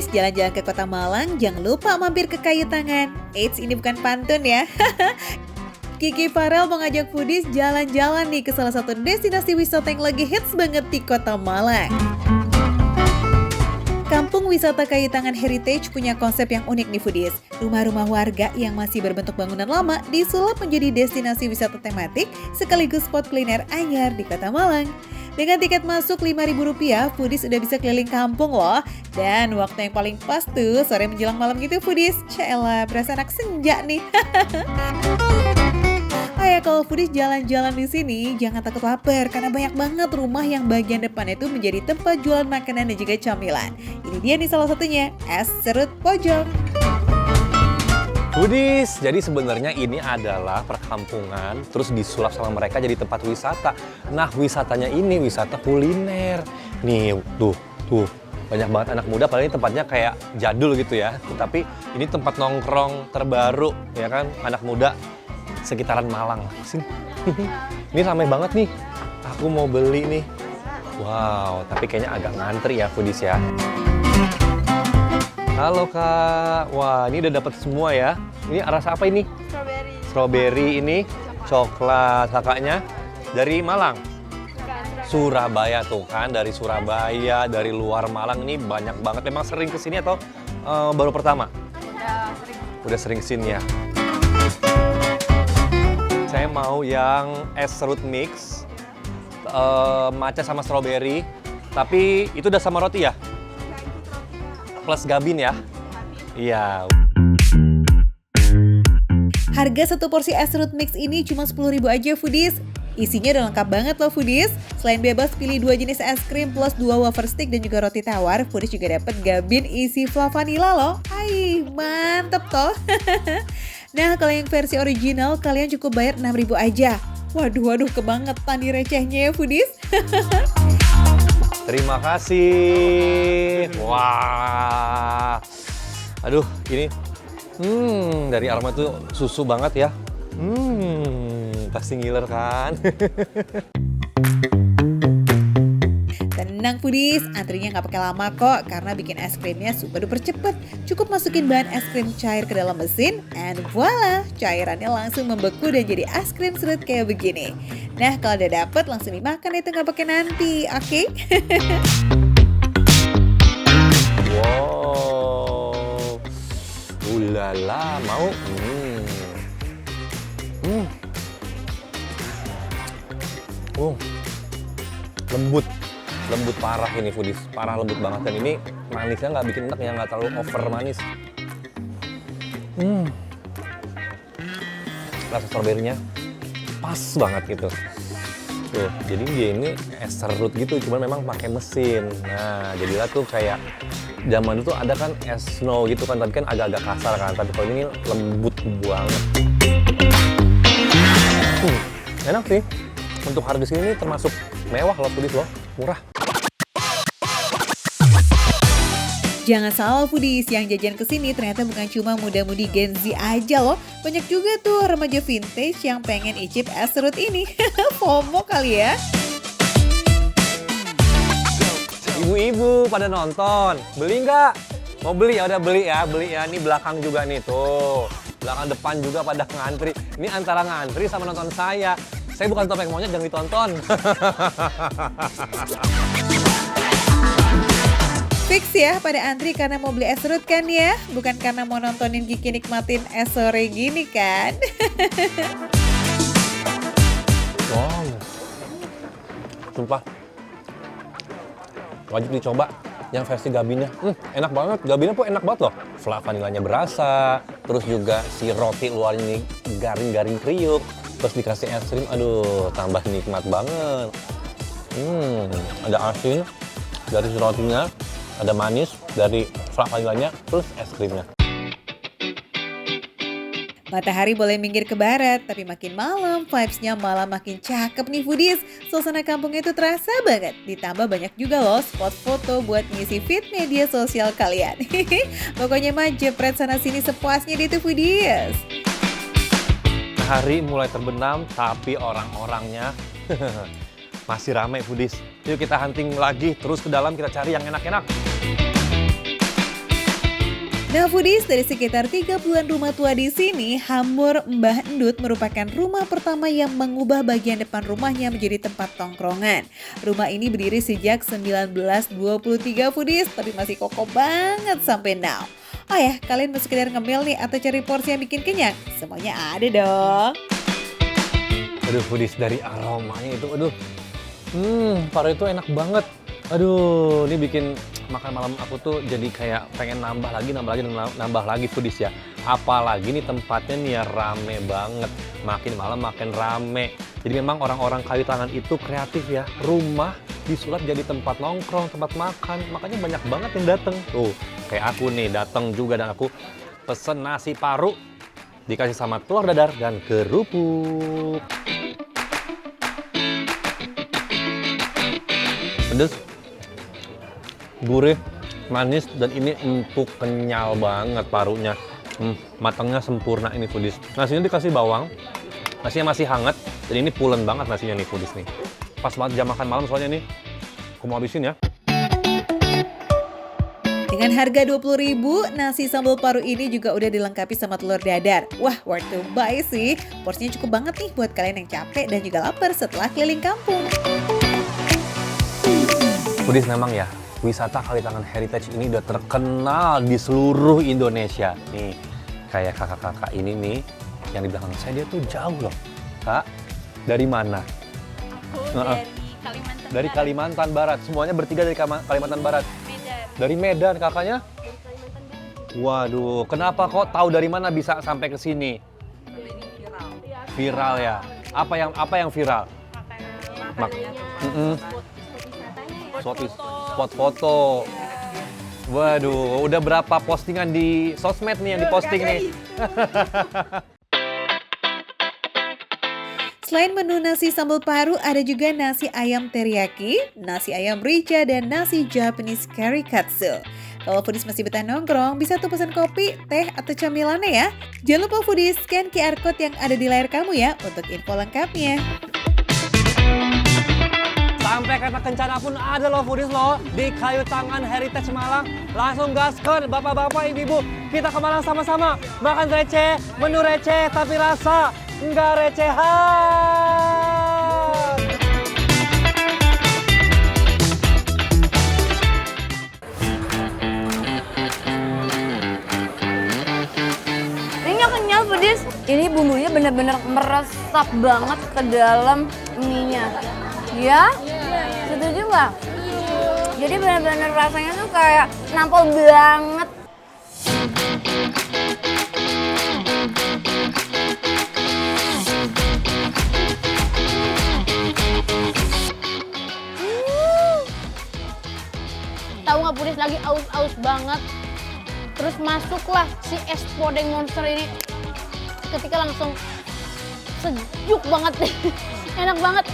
jalan-jalan ke Kota Malang, jangan lupa mampir ke Kayu Tangan. Eits, ini bukan pantun ya. Kiki Farel mengajak foodies jalan-jalan nih ke salah satu destinasi wisata yang lagi hits banget di Kota Malang. Kampung Wisata Kayu Tangan Heritage punya konsep yang unik nih foodies. Rumah-rumah warga yang masih berbentuk bangunan lama disulap menjadi destinasi wisata tematik sekaligus spot kuliner anyar di Kota Malang. Dengan tiket masuk Rp5.000, foodies udah bisa keliling kampung loh. Dan waktu yang paling pas tuh sore menjelang malam gitu foodies. Cyaelah, berasa anak senja nih. Kalau foodies jalan-jalan di sini, jangan takut lapar karena banyak banget rumah yang bagian depan itu menjadi tempat jualan makanan dan juga camilan. Ini dia nih salah satunya, es serut pojok. Foodies, jadi sebenarnya ini adalah perkampungan, terus disulap sama mereka jadi tempat wisata. Nah, wisatanya ini wisata kuliner. Nih, tuh, banyak banget anak muda, padahal ini tempatnya kayak jadul gitu ya. Tapi ini tempat nongkrong terbaru, ya kan, anak muda sekitaran Malang. Sini. Ini ramai banget nih. Aku mau beli nih. Wow, tapi kayaknya agak ngantri ya foodies ya. Halo Kak. Wah, ini udah dapat semua ya. Ini rasa apa ini? Strawberry. Strawberry ini, coklat. Kakaknya dari Malang. Surabaya tuh kan, dari Surabaya, dari luar Malang ini banyak banget. Memang sering kesini atau baru pertama? Udah sering kesini ya. Saya mau yang es serut mix, matcha sama strawberry, tapi itu udah sama roti ya? Plus gabin ya? Iya. Harga satu porsi es serut mix ini cuma Rp10.000 aja foodies. Isinya udah lengkap banget loh foodies. Selain bebas pilih 2 jenis es krim plus 2 wafer stick dan juga roti tawar, foodies juga dapat gabin isi fla vanilla loh. Hai, mantep toh. Nah, kalau yang versi original kalian cukup bayar Rp6.000 aja. Waduh, kebangetan nih recehnya ya foodies. Terima kasih. Wah. Aduh, ini dari aroma tuh susu banget ya. Pasti ngiler kan. Tenang foodies, antrinya nggak pakai lama kok karena bikin es krimnya super duper cepet. Cukup masukin bahan es krim cair ke dalam mesin, and voila, cairannya langsung membeku dan jadi es krim serut kayak begini. Nah, kalau udah dapet langsung dimakan itu nggak pakai nanti, oke? Wow, ulala, mau? Lembut parah ini foodies, parah lembut banget. Dan ini manisnya nggak bikin enak ya, nggak terlalu over manis. Rasa stroberinya pas banget gitu. Tuh, jadi dia ini es serut gitu, cuman memang pakai mesin. Nah, jadilah tuh kayak zaman itu ada kan es snow gitu kan, tadi kan agak-agak kasar kan, tapi kalau ini lembut banget. Enak sih. Untuk harga sini termasuk mewah loh foodies loh, murah. Jangan salah foodies, yang jajan kesini ternyata bukan cuma muda-mudi Gen Z aja loh. Banyak juga tuh remaja vintage yang pengen icip es serut ini. FOMO kali ya. Ibu-ibu pada nonton, beli nggak? Mau beli ya, udah beli ya. Ini belakang juga nih tuh. Belakang depan juga pada ngantri. Ini antara ngantri sama nonton saya. Saya bukan topeng monyet, jangan ditonton. Fix ya pada antri karena mau beli es serut kan ya? Bukan karena mau nontonin Kiki nikmatin es sore gini kan? Wow. Sumpah. Wajib dicoba yang versi gabinnya. Enak banget, gabinnya pun enak banget loh. Fla vanilanya berasa, terus juga si roti luarnya ini garing-garing kriuk. Terus dikasih es krim, aduh tambah nikmat banget. Ada asin dari si rotinya, ada manis dari fla vanilanya, plus es krimnya. Matahari boleh minggir ke barat, tapi makin malam vibes-nya malah makin cakep nih foodies. Suasana kampung itu terasa banget. Ditambah banyak juga loh spot foto buat ngisi feed media sosial kalian. Pokoknya mah jepret sana sini sepuasnya deh tuh foodies. Hari mulai terbenam, tapi orang-orangnya masih ramai foodies. Yuk kita hunting lagi, terus ke dalam kita cari yang enak-enak. Nah foodies, dari sekitar 30-an rumah tua di sini, Hamur Mbah Endut merupakan rumah pertama yang mengubah bagian depan rumahnya menjadi tempat tongkrongan. Rumah ini berdiri sejak 1923 foodies, tapi masih kokoh banget sampai now. Oh ya, kalian mau sekedar ngemil nih atau cari porsi yang bikin kenyang? Semuanya ada dong. Aduh foodies, dari aromanya itu, paru itu enak banget. Aduh, ini bikin makan malam aku tuh jadi kayak pengen nambah lagi foodies ya. Apalagi nih tempatnya nih ya rame banget. Makin malam makin rame. Jadi memang orang-orang kayu tangan itu kreatif ya. Rumah disulap jadi tempat nongkrong, tempat makan. Makanya banyak banget yang dateng. Tuh, kayak aku nih dateng juga dan aku pesen nasi paru. Dikasih sama telur dadar dan kerupuk. Pedes, gurih, manis, dan ini empuk, kenyal banget parunya. Matangnya sempurna ini foodies. Nasinya dikasih bawang, nasinya masih hangat, dan ini pulen banget nasinya nih foodies nih. Pas banget jam makan malam soalnya nih. Aku mau habisin ya. Dengan harga 20.000, nasi sambal paru ini juga udah dilengkapi sama telur dadar. Wah, worth to buy sih. Porsinya cukup banget nih buat kalian yang capek dan juga lapar setelah keliling kampung. Foodies memang ya, wisata kali tangan heritage ini udah terkenal di seluruh Indonesia. Nih, kayak kakak-kakak ini nih, yang di belakang saya dia tuh jauh loh. Kak, dari mana? Aku dari Kalimantan Dari Barat. Kalimantan Barat. Semuanya bertiga dari Kalimantan Barat. Medan. Dari Medan kakaknya? Dari Kalimantan Barat. Waduh, kenapa kok tahu dari mana bisa sampai ke sini? Viral. Viral ya. Apa yang viral? Makanannya. Spot spot foto. Waduh, udah berapa postingan di sosmed nih yang diposting nih? Selain menu nasi sambal paru, ada juga nasi ayam teriyaki, nasi ayam rica, dan nasi Japanese curry katsu. Kalau foodies masih betah nongkrong, bisa tuh pesan kopi, teh, atau camilannya ya. Jangan lupa foodies scan QR Code yang ada di layar kamu ya untuk info lengkapnya. Sampai kereta kencana pun ada loh foodies loh di Kayu Tangan Heritage Malang. Langsung gaskan bapak-bapak, ibu-ibu. Kita ke Malang sama-sama. Makan receh, menu receh tapi rasa nggak recehan. Ini kenyal pedes. Ini bumbunya bener-bener meresap banget ke dalam mie-nya. Ya? Setuju nggak? Jadi bener-bener rasanya tuh kayak nampol banget. Tahu nggak Pudis lagi aus-aus banget. Terus masuklah si es podeng monster ini. Ketika langsung sejuk banget, enak banget.